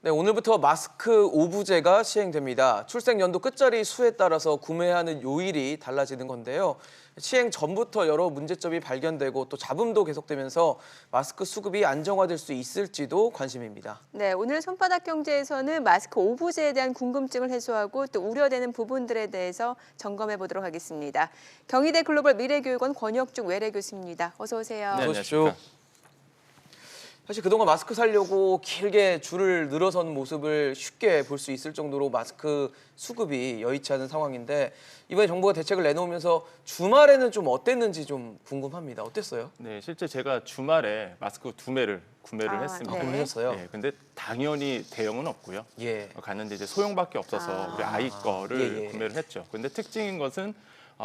네, 오늘부터 마스크 오부제가 시행됩니다. 출생 연도 끝자리 수에 따라서 구매하는 요일이 달라지는 건데요. 시행 전부터 여러 문제점이 발견되고 또 잡음도 계속되면서 마스크 수급이 안정화될 수 있을지도 관심입니다. 네, 오늘 손바닥 경제에서는 마스크 오부제에 대한 궁금증을 해소하고 또 우려되는 부분들에 대해서 점검해 보도록 하겠습니다. 경희대 글로벌 미래교육원 권혁중 외래 교수입니다. 어서 오세요. 어서 오십시오. 사실 그동안 마스크 사려고 길게 줄을 늘어서는 모습을 쉽게 볼 수 있을 정도로 마스크 수급이 여의치 않은 상황인데 이번에 정부가 대책을 내놓으면서 주말에는 좀 어땠는지 좀 궁금합니다. 어땠어요? 네, 실제 제가 주말에 마스크 2매를 구매를 했습니다. 네. 구매하셨어요? 네, 근데 당연히 대형은 없고요. 예. 갔는데 이제 소형밖에 없어서 우리 아이 거를 예. 구매를 했죠. 근데 특징인 것은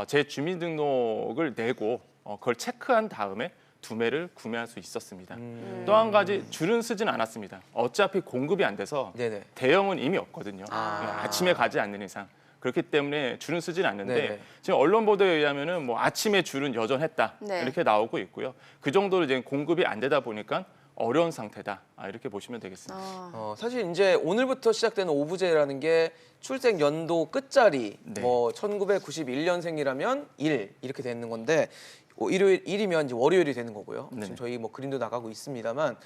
제 주민등록을 내고 그걸 체크한 다음에 2매를 구매할 수 있었습니다. 또 한 가지 줄은 쓰진 않았습니다. 어차피 공급이 안 돼서 네네. 대형은 이미 없거든요. 아침에 가지 않는 이상. 그렇기 때문에 줄은 쓰진 않는데 네네. 지금 언론 보도에 의하면은 뭐 아침에 줄은 여전했다 네. 이렇게 나오고 있고요. 그 정도로 이제 공급이 안 되다 보니까 어려운 상태다 이렇게 보시면 되겠습니다. 사실 이제 오늘부터 시작되는 오부제라는 게 출생 연도 끝자리 네. 뭐 1991년생이라면 1 이렇게 되는 건데 일이면 이제 월요일이 되는 거고요. 네네. 지금 저희 뭐 그림도 나가고 있습니다만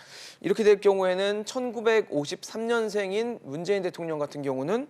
이렇게 될 경우에는 1953년생인 문재인 대통령 같은 경우는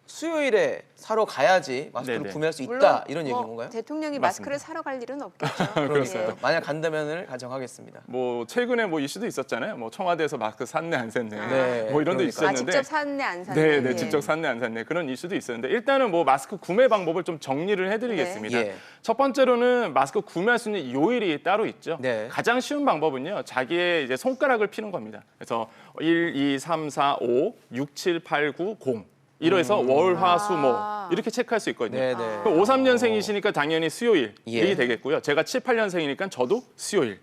수요일에 사러 가야지 마스크를 네네. 구매할 수 있다 물론 이런 얘기인 건가요? 대통령이 맞습니다. 마스크를 사러 갈 일은 없겠죠. 그렇습니다. 예. 만약 간다면을 가정하겠습니다. 뭐 최근에 뭐 이슈도 있었잖아요. 뭐 청와대에서 마스크 샀네 안 샀네. 네, 뭐 이런 데 그러니까. 있었는데. 직접 샀네 안 샀네. 네, 예. 직접 샀네 안 샀네 그런 이슈도 있었는데 일단은 뭐 마스크 구매 방법을 좀 정리를 해드리겠습니다. 네. 예. 첫 번째로는 마스크 구매할 수 있는 요일이 따로 있죠. 네. 가장 쉬운 방법은요, 자기의 이제 손가락을 피는 겁니다. 그래서 1, 2, 3, 4, 5, 6, 7, 8, 9, 0. 이로해서 월, 화, 수, 목 이렇게 체크할 수 있거든요. 네네. 그럼 53년생이시니까 당연히 수요일이 예. 되겠고요. 제가 7, 8년생이니까 저도 수요일.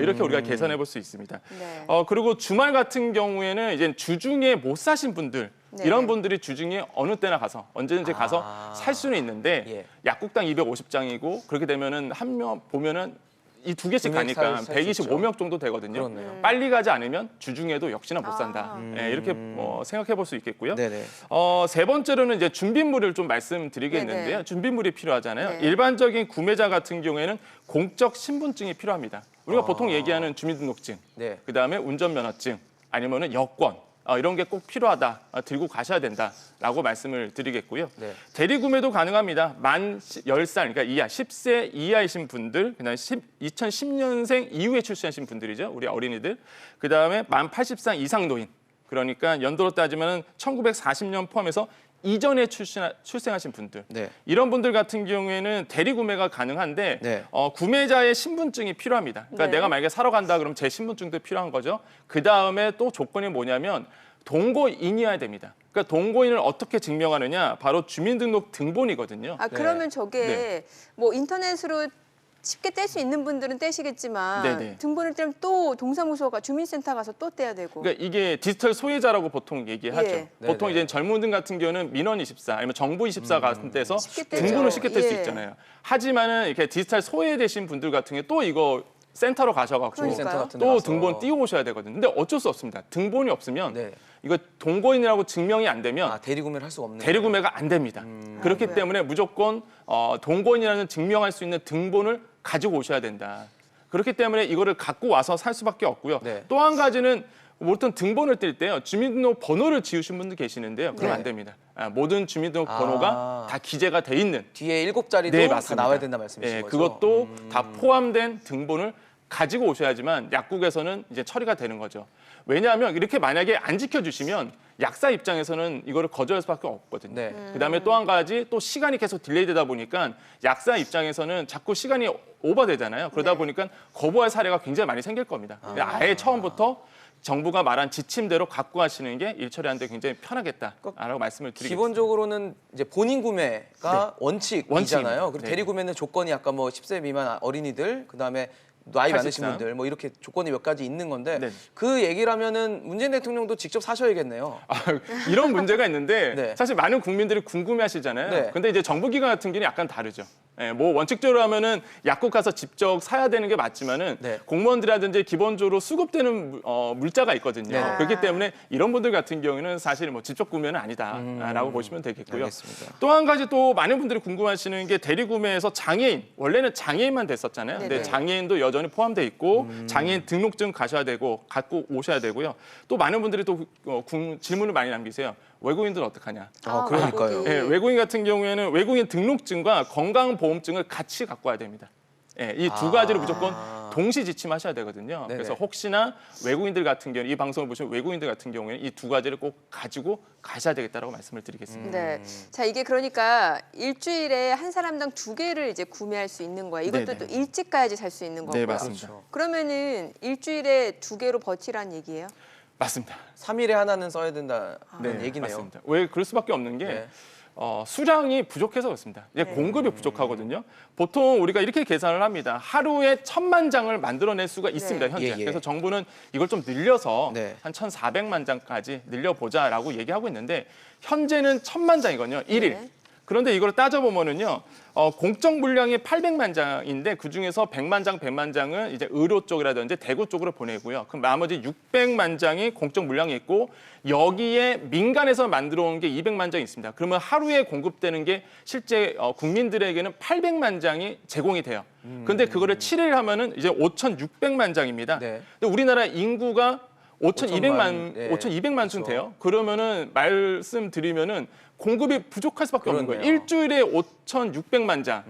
이렇게 우리가 계산해 볼 수 있습니다. 네. 그리고 주말 같은 경우에는 이제 주중에 못 사신 분들 네. 이런 분들이 주중에 어느 때나 가서 언제든지 가서 살 수는 있는데 예. 약국당 250장이고 그렇게 되면은 한 명 보면은 이 2개씩 금액 가니까 살수 있죠. 125명 정도 되거든요. 그렇네요. 빨리 가지 않으면 주중에도 역시나 못 산다. 네, 이렇게 생각해 볼 수 있겠고요. 네네. 세 번째로는 이제 준비물을 좀 말씀드리겠는데요. 네네. 준비물이 필요하잖아요. 네. 일반적인 구매자 같은 경우에는 공적 신분증이 필요합니다. 우리가 보통 얘기하는 주민등록증, 네. 그다음에 운전면허증, 아니면은 여권 이런 게 꼭 필요하다, 들고 가셔야 된다라고 말씀을 드리겠고요. 네. 대리 구매도 가능합니다. 만 10살, 그러니까 이하, 10세 이하이신 분들, 그다음에 2010년생 이후에 출생하신 분들이죠. 우리 어린이들. 그다음에 만 80살 이상 노인. 그러니까 연도로 따지면 1940년 포함해서 이전에 출생하신 분들. 네. 이런 분들 같은 경우에는 대리 구매가 가능한데 네. 구매자의 신분증이 필요합니다. 그러니까 네. 내가 만약에 사러 간다 그러면 제 신분증도 필요한 거죠. 그다음에 또 조건이 뭐냐면 동거인이어야 됩니다. 그러니까 동거인을 어떻게 증명하느냐? 바로 주민등록 등본이거든요. 그러면 저게 네. 뭐 인터넷으로 쉽게 뗄 수 있는 분들은 떼시겠지만 네네. 등본을 떼면 또 동사무소가 주민센터 가서 또 떼야 되고. 그러니까 이게 디지털 소외자라고 보통 얘기하죠. 예. 보통 네네. 이제 젊은 분 같은 경우는 민원 24 아니면 정부 24 같은 데서 쉽게 떼죠. 등본을 쉽게 뗄 수 예. 있잖아요. 하지만은 이렇게 디지털 소외되신 분들 같은 경우 또 이거 센터로 가셔갖고 그러니까요. 센터 같은 데 또 가서. 등본 띄워 오셔야 되거든요. 근데 어쩔 수 없습니다. 등본이 없으면 네. 이거 동거인이라고 증명이 안 되면 대리 구매를 할 수가 없네요. 대리 구매가 안 됩니다. 그렇기 아이고야. 때문에 무조건 동거인이라는 증명할 수 있는 등본을 가지고 오셔야 된다. 그렇기 때문에 이거를 갖고 와서 살 수밖에 없고요. 네. 또 한 가지는 어떤 등본을 뗄 때요. 주민등록 번호를 지우신 분들 계시는데요. 그러면 네. 안 됩니다. 모든 주민등록 번호가 다 기재가 돼 있는 뒤에 7자리도 네, 다 맞습니다. 나와야 된다 말씀이신 거죠? 그것도 다 포함된 등본을 가지고 오셔야지만 약국에서는 이제 처리가 되는 거죠. 왜냐하면 이렇게 만약에 안 지켜주시면 약사 입장에서는 이거를 거절할 수밖에 없거든요. 네. 그다음에 또 한 가지 또 시간이 계속 딜레이되다 보니까 약사 입장에서는 자꾸 시간이 오버되잖아요. 그러다 네. 보니까 거부할 사례가 굉장히 많이 생길 겁니다. 아예 처음부터 정부가 말한 지침대로 갖고 가시는 게 일처리하는데 굉장히 편하겠다라고 말씀을 드리겠습니다. 기본적으로는 이제 본인 구매가 원칙이잖아요. 원칙입니다. 그리고 네. 대리 구매는 조건이 아까 뭐 10세 미만 어린이들, 그다음에 나이 많으신 80살. 분들 뭐 이렇게 조건이 몇 가지 있는 건데 네. 그 얘기를 하면은 문재인 대통령도 직접 사셔야겠네요. 이런 문제가 있는데 네. 사실 많은 국민들이 궁금해하시잖아요. 네. 근데 이제 정부기관 같은 경우는 약간 다르죠. 예, 뭐 원칙적으로 하면은 약국 가서 직접 사야 되는 게 맞지만은 네. 공무원들이라든지 기본적으로 수급되는 물자가 있거든요. 네. 그렇기 때문에 이런 분들 같은 경우에는 사실 뭐 직접 구매는 아니다라고 보시면 되겠고요. 알겠습니다. 또 한 가지 또 많은 분들이 궁금하시는 게 대리구매에서 장애인, 원래는 장애인만 됐었잖아요. 근데 네네. 장애인도 여전히 포함돼 있고 장애인 등록증 가셔야 되고 갖고 오셔야 되고요. 또 많은 분들이 또 질문을 많이 남기세요. 외국인들 어떡하냐? 그러니까요. 거기. 예, 외국인 같은 경우에는 외국인 등록증과 건강보험증을 같이 갖고 와야 됩니다. 예, 이 두 가지를 무조건 동시 지침하셔야 되거든요. 네네. 그래서 혹시나 외국인들 같은 경우, 이 방송을 보시면 외국인들 같은 경우에는 이 두 가지를 꼭 가지고 가셔야 되겠다라고 말씀을 드리겠습니다. 네. 자, 이게 그러니까 일주일에 한 사람당 2개를 이제 구매할 수 있는 거예요. 이것도 네네. 또 일찍 가야지 살 수 있는 거고요. 네, 맞습니다. 그렇죠. 그러면은 일주일에 2개로 버티라는 얘기예요? 맞습니다. 3일에 하나는 써야 된다는 네, 얘기네요. 맞습니다. 왜 그럴 수밖에 없는 게 네. 수량이 부족해서 그렇습니다. 이제 공급이 부족하거든요. 보통 우리가 이렇게 계산을 합니다. 하루에 1000만 장을 만들어낼 수가 있습니다, 네. 현재. 예, 예. 그래서 정부는 이걸 좀 늘려서 네. 한 1400만 장까지 늘려보자라고 얘기하고 있는데 현재는 1000만 장이거든요, 1일. 네. 그런데 이걸 따져보면은요, 공적 물량이 800만 장인데 그 중에서 100만 장, 100만 장은 이제 의료 쪽이라든지 대구 쪽으로 보내고요. 그럼 나머지 600만 장이 공적 물량이 있고 여기에 민간에서 만들어 온 게 200만 장이 있습니다. 그러면 하루에 공급되는 게 실제 국민들에게는 800만 장이 제공이 돼요. 근데 그거를 7일 하면은 이제 5,600만 장입니다. 네. 근데 우리나라 인구가 5,200만 네. 5,200만 돼요. 그러면은 말씀드리면은 공급이 부족할 수밖에 없는 거예요. 그렇네요. 일주일에 5,600만 장.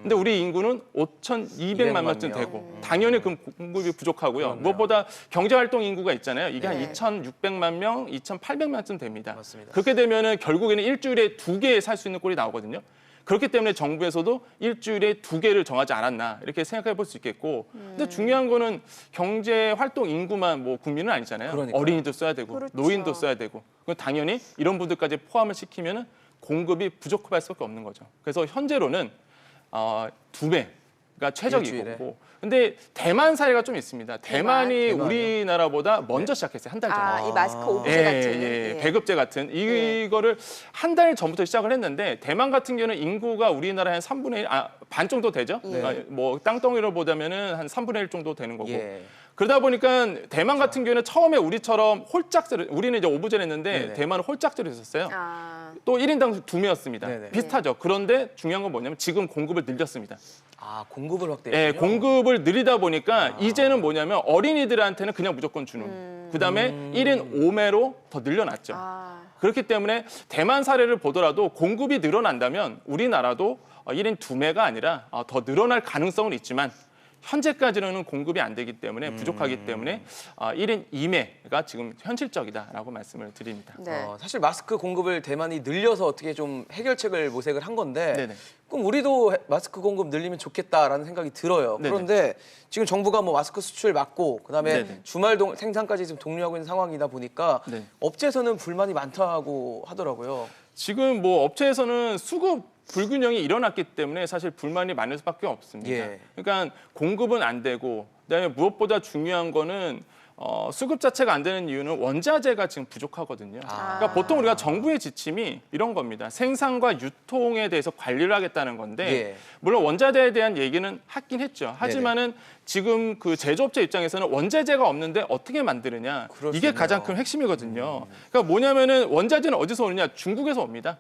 근데 우리 인구는 5,200만 명쯤 명. 되고 당연히 그 공급이 부족하고요. 그렇네요. 무엇보다 경제활동 인구가 있잖아요. 이게 네. 한 2,600만 명, 2,800만쯤 됩니다. 맞습니다. 그렇게 되면은 결국에는 일주일에 2개 살 수 있는 꼴이 나오거든요. 그렇기 때문에 정부에서도 일주일에 2개를 정하지 않았나 이렇게 생각해 볼 수 있겠고 근데 중요한 거는 경제 활동 인구만 뭐 국민은 아니잖아요. 그러니까요. 어린이도 써야 되고 그렇죠. 노인도 써야 되고 그럼 당연히 이런 분들까지 포함을 시키면은 공급이 부족할 수밖에 없는 거죠. 그래서 현재로는 2배가 최적이고 일주일에? 근데 대만 사례가 좀 있습니다. 대만이 대만이요? 우리나라보다 먼저 시작했어요. 한 달 전에. 아, 이 마스크 오브제 같은. 예, 예. 배급제 같은 이거를 한 달 전부터 시작을 했는데 대만 같은 경우는 인구가 우리나라의 한 3분의 1, 반 정도 되죠. 예. 뭐 땅덩이로 보자면은 한 3분의 1 정도 되는 거고. 예. 그러다 보니까 대만 같은 경우는 처음에 우리처럼 홀짝제를 우리는 이제 오브제를 했는데 네네. 대만은 홀짝제를 했었어요. 아, 또 1인당 2명이었습니다. 네네. 비슷하죠. 그런데 중요한 건 뭐냐면 지금 공급을 늘렸습니다. 공급을 확대했군요. 예, 공급을 늘리다 보니까 이제는 뭐냐면 어린이들한테는 그냥 무조건 주는. 그다음에 1인 5매로 더 늘려놨죠. 아, 그렇기 때문에 대만 사례를 보더라도 공급이 늘어난다면 우리나라도 1인 2매가 아니라 더 늘어날 가능성은 있지만 현재까지는 공급이 안 되기 때문에 부족하기 때문에 1인 2매가 지금 현실적이다라고 말씀을 드립니다. 네. 사실 마스크 공급을 대만이 늘려서 어떻게 좀 해결책을 모색을 한 건데 네네. 그럼 우리도 마스크 공급 늘리면 좋겠다라는 생각이 들어요. 네네. 그런데 지금 정부가 뭐 마스크 수출 막고 그다음에 네네. 주말 생산까지 지금 독려하고 있는 상황이다 보니까 네. 업체에서는 불만이 많다고 하더라고요. 지금 뭐 업체에서는 수급 불균형이 일어났기 때문에 사실 불만이 많을 수밖에 없습니다. 예. 그러니까 공급은 안 되고 그다음에 무엇보다 중요한 거는 수급 자체가 안 되는 이유는 원자재가 지금 부족하거든요. 그러니까 보통 우리가 정부의 지침이 이런 겁니다. 생산과 유통에 대해서 관리를 하겠다는 건데 예. 물론 원자재에 대한 얘기는 하긴 했죠. 하지만은 지금 그 제조업체 입장에서는 원자재가 없는데 어떻게 만드느냐 그럴 수 이게 있네요. 가장 큰 핵심이거든요. 그러니까 뭐냐면은 원자재는 어디서 오느냐 중국에서 옵니다.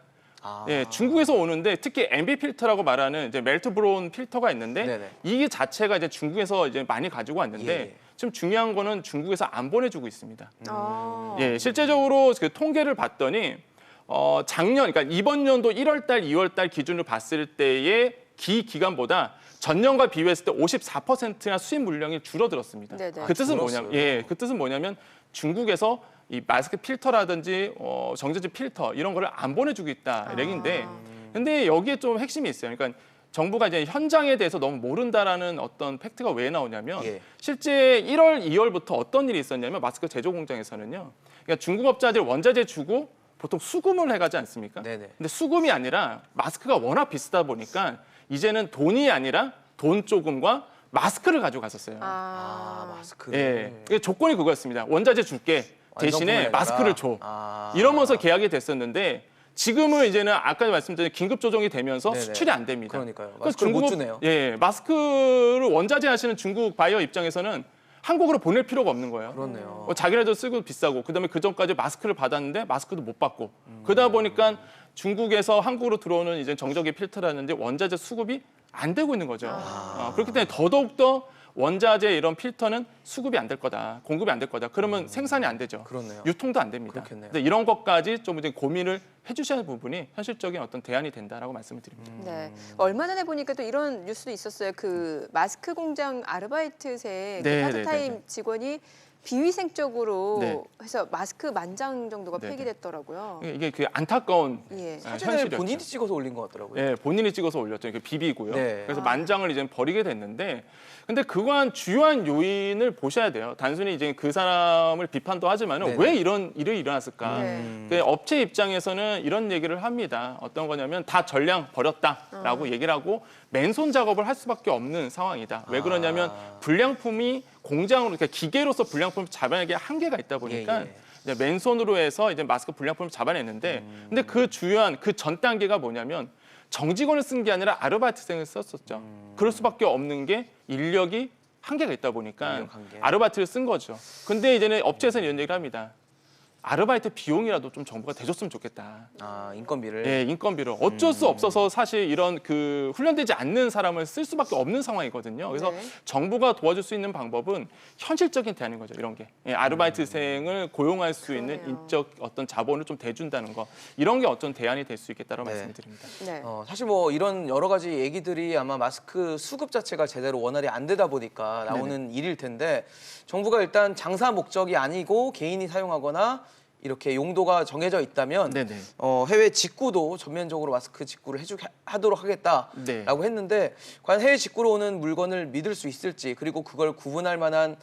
예, 중국에서 오는데 특히 MB 필터라고 말하는 이제 멜트 브로운 필터가 있는데 네네. 이게 자체가 이제 중국에서 이제 많이 가지고 왔는데 예. 지금 중요한 거는 중국에서 안 보내주고 있습니다. 아. 예, 실제적으로 그 통계를 봤더니 작년, 그러니까 이번 연도 1월달, 2월달 기준으로 봤을 때의 기간보다 전년과 비교했을 때 54%나 수입 물량이 줄어들었습니다. 네네. 그 뜻은 줄었어요. 뭐냐면, 그 뜻은 뭐냐면 중국에서 이 마스크 필터라든지 정제제 필터 이런 거를 안 보내주고 있다 얘기인데, 근데 여기에 좀 핵심이 있어요. 그러니까 정부가 이제 현장에 대해서 너무 모른다라는 어떤 팩트가 왜 나오냐면 예. 실제 1월, 2월부터 어떤 일이 있었냐면 마스크 제조 공장에서는요. 그러니까 중국업자들 원자재 주고 보통 수금을 해가지 않습니까? 네네. 근데 수금이 아니라 마스크가 워낙 비싸다 보니까 이제는 돈이 아니라 돈 조금과 마스크를 가지고 갔었어요. 마스크. 예, 이게 조건이 그거였습니다. 원자재 줄게 대신에 완성품을 마스크를 줘. 내놔라. 이러면서 계약이 됐었는데 지금은 이제는 아까 말씀드린 긴급 조정이 되면서 네네. 수출이 안 됩니다. 그러니까요. 그래서 마스크를 못 주네요. 예, 마스크를 원자재 하시는 중국 바이어 입장에서는 한국으로 보낼 필요가 없는 거예요. 그렇네요. 자기네도 쓰고 비싸고 그다음에 그 전까지 마스크를 받았는데 마스크도 못 받고 그러다 보니까 중국에서 한국으로 들어오는 이제 정적의 필터라는데 원자재 수급이 안 되고 있는 거죠. 그렇기 때문에 더더욱더 원자재 이런 필터는 수급이 안 될 거다, 공급이 안 될 거다. 그러면 생산이 안 되죠. 그렇네요. 유통도 안 됩니다. 그렇겠네요. 근데 이런 것까지 좀 이제 고민을 해주셔야 할 부분이 현실적인 어떤 대안이 된다라고 말씀을 드립니다. 네. 얼마 전에 보니까 또 이런 뉴스도 있었어요. 그 마스크 공장 아르바이트생 네, 파트타임 네, 네. 직원이 비위생적으로 네. 해서 마스크 10,000장 정도가 네, 네. 폐기됐더라고요. 이게 그 안타까운 예. 사진을 현실이었죠. 본인이 찍어서 올린 것 같더라고요. 예, 본인이 찍어서 올렸죠. 이게 비비고요. 네. 그래서 만장을 이제 버리게 됐는데, 근데 그거한 주요한 요인을 보셔야 돼요. 단순히 이제 그 사람을 비판도 하지만은 네네. 왜 이런 일이 일어났을까? 네. 그 업체 입장에서는 이런 얘기를 합니다. 어떤 거냐면 다 전량 버렸다라고 얘기를 하고 맨손 작업을 할 수밖에 없는 상황이다. 왜 그러냐면 불량품이 공장으로 그러니까 기계로서 불량품을 잡아내기 한계가 있다 보니까. 예, 예. 이제 맨손으로 해서 이제 마스크 불량품을 잡아냈는데, 근데 그 주요한 그 전 단계가 뭐냐면 정직원을 쓴 게 아니라 아르바이트생을 썼었죠. 그럴 수밖에 없는 게 인력이 한계가 있다 보니까 인력 한계. 아르바이트를 쓴 거죠. 근데 이제는 업체에서는 이런 얘기를 합니다. 아르바이트 비용이라도 좀 정부가 대줬으면 좋겠다. 인건비를. 예, 인건비를 어쩔 수 없어서 사실 이런 그 훈련되지 않는 사람을 쓸 수밖에 없는 상황이거든요. 그래서 네. 정부가 도와줄 수 있는 방법은 현실적인 대안인 거죠. 이런 게 예, 아르바이트생을 고용할 수 있는 그러네요. 인적 어떤 자본을 좀 대준다는 거 이런 게 어떤 대안이 될 수 있겠다고 네. 말씀드립니다. 네. 사실 뭐 이런 여러 가지 얘기들이 아마 마스크 수급 자체가 제대로 원활히 안 되다 보니까 나오는 일일 텐데 정부가 일단 장사 목적이 아니고 개인이 사용하거나 이렇게 용도가 정해져 있다면 네네. 해외 직구도 전면적으로 마스크 직구를 하도록 하겠다라고 네. 했는데 과연 해외 직구로 오는 물건을 믿을 수 있을지 그리고 그걸 구분할 만한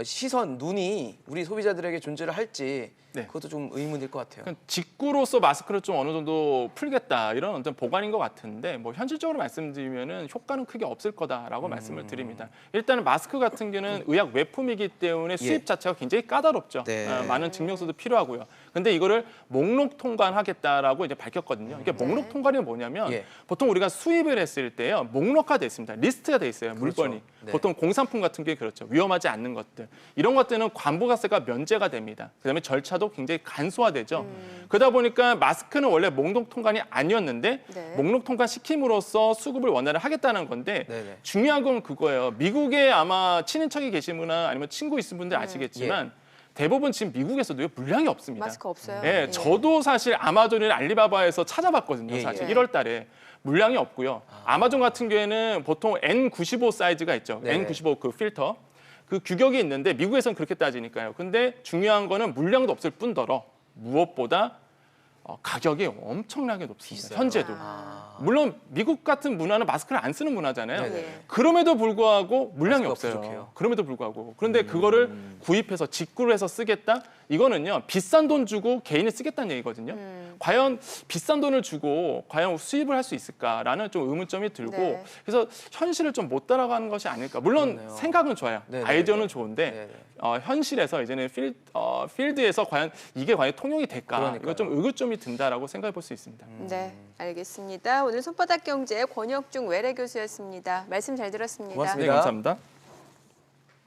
시선, 눈이 우리 소비자들에게 존재를 할지 네. 그것도 좀 의문일 것 같아요. 그러니까 직구로서 마스크를 좀 어느 정도 풀겠다 이런 어떤 보관인 것 같은데 뭐 현실적으로 말씀드리면은 효과는 크게 없을 거다라고 말씀을 드립니다. 일단은 마스크 같은 경우는 의약 외품이기 때문에 수입 예. 자체가 굉장히 까다롭죠. 네. 많은 증명서도 필요하고요. 근데 이거를 목록 통관하겠다라고 이제 밝혔거든요. 이게 목록 통관이 뭐냐면 예. 보통 우리가 수입을 했을 때요 목록화돼 있습니다. 리스트가 돼 있어요. 물건이. 네. 보통 공산품 같은 게 그렇죠. 위험하지 않는 것들. 이런 것들은 관부가세가 면제가 됩니다. 그다음에 절차도 굉장히 간소화되죠. 그러다 보니까 마스크는 원래 목록 통관이 아니었는데 네. 목록 통관 시킴으로써 수급을 원활히 하겠다는 건데 네네. 중요한 건 그거예요. 미국에 아마 친인척이 계시거나 아니면 친구 있으신 분들 아시겠지만 대부분 지금 미국에서도요 물량이 없습니다. 마스크 없어요? 예, 저도 사실 아마존이나 알리바바에서 찾아봤거든요. 예, 사실 예. 1월 달에 물량이 없고요. 아마존 같은 경우에는 보통 N95 사이즈가 있죠. 네네. N95 그 필터. 그 규격이 있는데 미국에서는 그렇게 따지니까요. 근데 중요한 거는 물량도 없을 뿐더러 무엇보다 가격이 엄청나게 높습니다. 비싸요. 현재도. 물론 미국 같은 문화는 마스크를 안 쓰는 문화잖아요. 네네. 그럼에도 불구하고 물량이 마스크가 없어요. 부족해요. 그럼에도 불구하고. 그런데 그거를 구입해서 직구를 해서 쓰겠다? 이거는요. 비싼 돈 주고 개인이 쓰겠다는 얘기거든요. 과연 비싼 돈을 주고 과연 수입을 할 수 있을까라는 좀 의문점이 들고 네. 그래서 현실을 좀 못 따라가는 것이 아닐까. 물론 그렇네요. 생각은 좋아요. 네네. 아이디어는 좋은데 네네. 현실에서 이제는 필드에서 과연 이게 과연 통용이 될까? 그러니까요. 이거 좀 의구점이 든다라고 생각해 볼 수 있습니다. 네, 알겠습니다. 오늘 손바닥 경제 권혁중 외래 교수였습니다. 말씀 잘 들었습니다. 고맙습니다. 네, 감사합니다.